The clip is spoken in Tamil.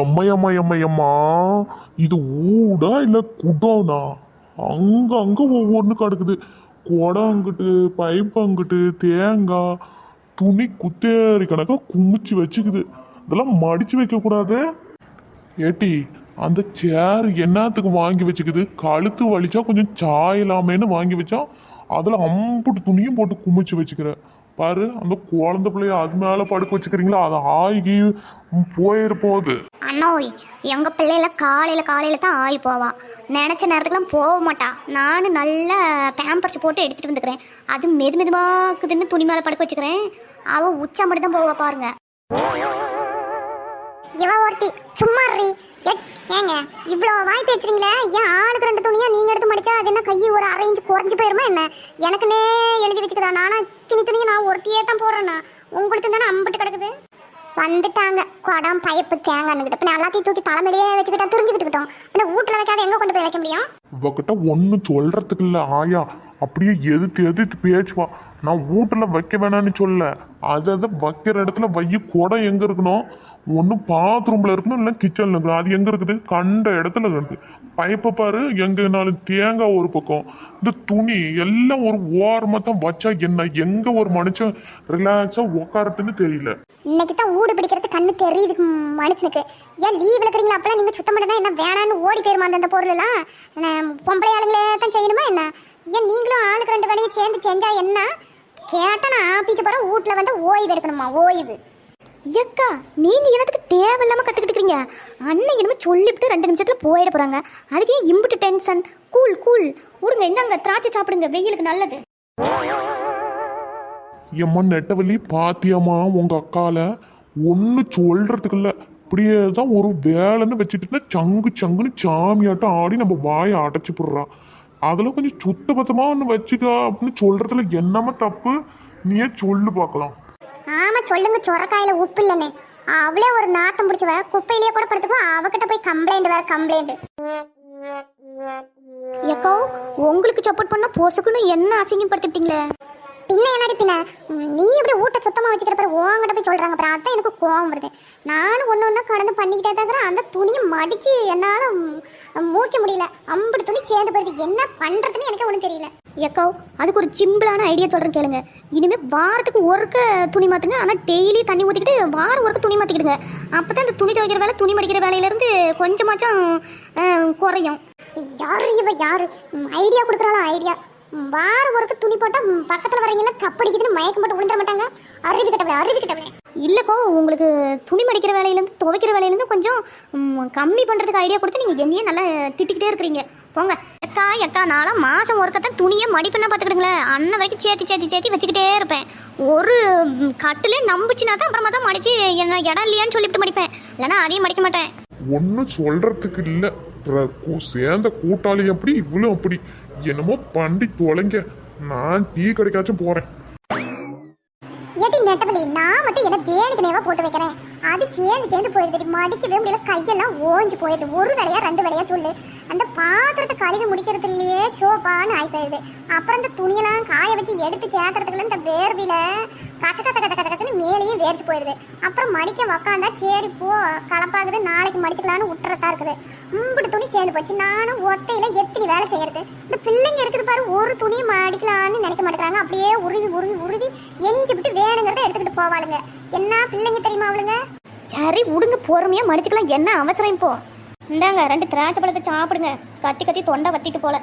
எம்மா எம்மா எம்மா எம்மா, இது ஊடா இல்ல குடோனா? அங்க அங்க ஒவ்வொன்று கிடக்குது. குடம் அங்கிட்டு, பைப் அங்கிட்டு, தேங்காய், துணி குத்தேறி கணக்கா குமிச்சு வச்சுக்குது. இதெல்லாம் மடிச்சு வைக்க கூடாது. ஏட்டி, அந்த சேர் என்னத்துக்கு வாங்கி வச்சுக்குது? கழுத்து வலிச்சா கொஞ்சம் சாயலாமேன்னு வாங்கி வச்சா அதில் அம்புட்டு துணியும் போட்டு குமிச்சு வச்சுக்கிற பாரு. அந்த குழந்தை பிள்ளைய அது மேலே படுக்க வச்சுக்கிறீங்களா? அதை ஆகி போயிட போகுது. அண்ணோய், எங்கள் பிள்ளையில காலையில் தான் ஆகி போவான். நினச்ச நேரத்துக்குலாம் போக மாட்டான். நான் நல்லா பேம்பர்ஸ் போட்டு எடுத்துகிட்டு வந்துக்கிறேன். அது மெதுவாக்குதுன்னு துணி மேலே படுக்க வச்சுக்கிறேன். அவள் உச்சா மட்டும் தான் போவா பாருங்க. இவ ஒருத்தி சும்மா ஏங்க இவ்வளோ வாய் பேசுறீங்களே? ஏன் ஆளுக்கு 2 துணியா நீங்க எடுத்து மடிச்சா அது என்ன கையை ஒரு அரை இன்ச்சு குறைஞ்சு போயிருமா என்ன? எனக்குன்னே எழுதி வச்சுக்கிறா. நானா துணியை நான் ஒருத்தியே தான் போடுறேன்னா உங்களுக்கு தானே அம்பிட்டு கிடக்குது. வந்துட்டாங்க குடம் பைப்பு தேங்காய்னுக்கிட்ட பின்ன எல்லாத்தையும் தூக்கி தலைமையிலேயே வச்சுக்கிட்டா துரிஞ்சுக்கிட்டுக்கிட்டோம். பின்ன வீட்டில் வைக்காத எங்கே கொண்டு போய் வைக்க முடியும்? இவகிட்ட ஒன்றும் சொல்றதுக்கு இல்லை ஆயா. அப்படியே எதிர்த்து பேச்சுவா. நான் வீட்டில் வைக்க வேணான்னு சொல்ல, அதை வைக்கிற இடத்துல வைய குடம் எங்கே இருக்கணும்? ஒன்று பாத்ரூமில் இருக்கணும், இல்லை கிச்சனில் இருக்கணும். அது எங்கே இருக்குது? கண்ட இடத்துல இருக்குது. பைப்பை பாரு, எங்கேனாலும் தேங்காய் ஒரு பக்கம், இந்த துணி எல்லாம் ஒரு ஓரமாக தான் வச்சா என்ன? எங்கே ஒரு மனுஷன் ரிலாக்ஸாக உக்காரட்டுன்னு தெரியல. இன்னைக்கு தான் ஊடு பிடிக்கிறது கண்ணு தெரியுது மனுஷனுக்கு. ஏன் லீவ் இருக்கிறீங்களா? அப்பெல்லாம் நீங்கள் சுத்தம் பண்ணதான் என்ன வேணான்னு ஓடி போயிருமா அந்த பொருள் எல்லாம்? பொம்பளை ஆளுங்களே தான் செய்யணுமா என்ன? ஏன் நீங்களும் ஆளுக்கு 2 வேலையை சேர்ந்து செஞ்சா என்ன? கேட்டால் நான் ஆப்பிச்சு போகிற வீட்டில் வந்து ஓய்வு எடுக்கணுமா? ஓய்வு எக்கா, நீங்கள் எனக்கு தேவையில்லாமல் கற்றுக்கிட்டு இருக்கிறீங்க. அண்ணன் என்னமோ சொல்லிவிட்டு 2 நிமிஷத்தில் போயிட போகிறாங்க. அதுக்கே இம்புட்டு டென்ஷன். கூல் கூல் விடுங்க. இந்தாங்க திராட்சை சாப்பிடுங்க, வெயிலுக்கு நல்லது. எம்மா நெட்டவள்ளி, பாத்தியம்மா உங்க அக்கால ஒன்று சொல்றதுக்கு இல்லை. இப்படியே தான் ஒரு வேலைன்னு வச்சுட்டுன்னா சங்கு சங்குன்னு சாமியாட்டம் ஆடி நம்ம வாயை அடைச்சி போடுறா. அதில் கொஞ்சம் சுத்தபத்தமாக ஒன்று வச்சுக்க அப்படின்னு சொல்றதுல என்னமா தப்பு? நீயே சொல்லு பார்க்கலாம். ஆமா சொல்லுங்க. சொரக்காயில உப்பு இல்லைன்னு அவளே ஒரு நாத்தம் பிடிச்சவ குப்பையிலேயே கூட படுத்துக்கோ. அவகிட்ட போய் கம்ப்ளைண்ட் வேற கம்ப்ளைண்ட். ஏக்கோ, உங்களுக்கு சப்போர்ட் பண்ண போசுக்குன்னு என்ன அசிங்கப்படுத்திட்டீங்களே? பின்ன என்னடி பின்ன நீ இப்படி வீட்டை சுத்தமாக வச்சுக்கிற பிறகு உங்ககிட்ட போய் சொல்கிறாங்க. அப்புறம் அதான் எனக்கு கோவம் வருது. நானும் ஒன்று கடந்து பண்ணிக்கிட்டே தான் இருக்கிறேன். அந்த துணியை மடித்து என்னால் மூக்க முடியல. 50 துணி சேர்ந்து போயிருக்கு. என்ன பண்ணுறதுன்னு எனக்கு ஒன்றும் தெரியல. ஏக்கோ, அதுக்கு ஒரு சிம்பிளான ஐடியா சொல்கிறேன் கேளுங்க. இனிமேல் வாரத்துக்கு ஒருக்க துணி மாற்றுங்க. ஆனால் டெய்லி தண்ணி ஊற்றிக்கிட்டு வாரம் ஒருக்க துணி மாற்றிக்கிடுங்க. அப்போ தான் இந்த துணி துவைக்கிற வேலை, துணி மடிக்கிற வேலையிலேருந்து கொஞ்சமாச்சும் குறையும். யார் இவ? யார் ஐடியா கொடுக்குறாலும் ஐடியா? வாரம் ஒருக்கு துணி போட்டால் பக்கத்தில் வரீங்களா கப்படிக்குதுன்னு மயக்கம் போட்டு விழுந்துட மாட்டாங்க? அறிவிக்கிட்டவளே இல்லைக்கோ, உங்களுக்கு துணி மடிக்கிற வேலையிலேருந்து துவைக்கிற வேலையிலேருந்து கொஞ்சம் கம்மி பண்ணுறதுக்கு ஐடியா கொடுத்து நீங்கள் என்னையே நல்லா திட்டிக்கிட்டே இருக்கிறீங்க. போங்க எக்கா நானும் மாதம் ஒருக்கத்தான் துணியை மடிப்புன்னா பார்த்துக்கிடுங்களேன். அண்ணன் வரைக்கும் சேர்த்தி வச்சுக்கிட்டே இருப்பேன். ஒரு கட்டிலே நம்பிச்சுனா தான் அப்புறமா தான் மடித்து என்ன இடம் இல்லையான்னு சொல்லிவிட்டு மடிப்பேன். இல்லைன்னா அதையும் மடிக்க மாட்டேன். ஒன்றும் சொல்றதுக்கு இல்லை. சேர்ந்த கூட்டாளி அப்படி இவ்வளோ அப்படி என்னமோ பண்டி தொலைங்க. நான் டீ கடைக்காச்சும் போறேன். ஏடி நெட்டவலி, நான் மட்டும் என்ன வேணுக்கு நேவா போட்டு வைக்கிறேன். அது சேர்ந்து போயிருது. மடிக்கவே முடியல. கையெல்லாம் ஓஞ்சு போயிடுது. ஒரு வேலையா 2 வேலையா சொல்லு. அந்த பாத்திரத்தை கழுவி முடிக்கிறதுலயே ஷோப்பான்னு ஆகி போயிடுது. அப்புறம் இந்த துணியெல்லாம் காய வச்சு எடுத்து சேர்த்துறதுக்குள்ள இந்த வேர்வில கசன்னு மேலேயும் வேர்த்து போயிடுது. அப்புறம் மடிக்க உக்காந்தா சரி போ கலப்பாகுது, நாளைக்கு மடிச்சுக்கலான்னு விட்டுறதா இருக்குது. இப்படி துணி சேர்ந்து போச்சு. நானும் ஒத்தையில எத்தனை வேலை செய்யறது. இந்த பிள்ளைங்க இருக்குது பாரு, ஒரு துணியை மடிக்கலான்னு நினைக்க மாட்டேங்கிறாங்க. அப்படியே உருவி எஞ்சி விட்டு வேணுங்கிறத எடுத்துக்கிட்டு போவாளுங்க. என்ன பிள்ளைங்க தெரியுமா அவளுங்க? சரி விடுங்க, பொறுமையா மடிச்சுக்கலாம். என்ன அவசரம் இப்போ? இந்தாங்க 2 திராட்சை பழத்தை சாப்பிடுங்க. கத்தி தொண்டை வத்திட்டு போல.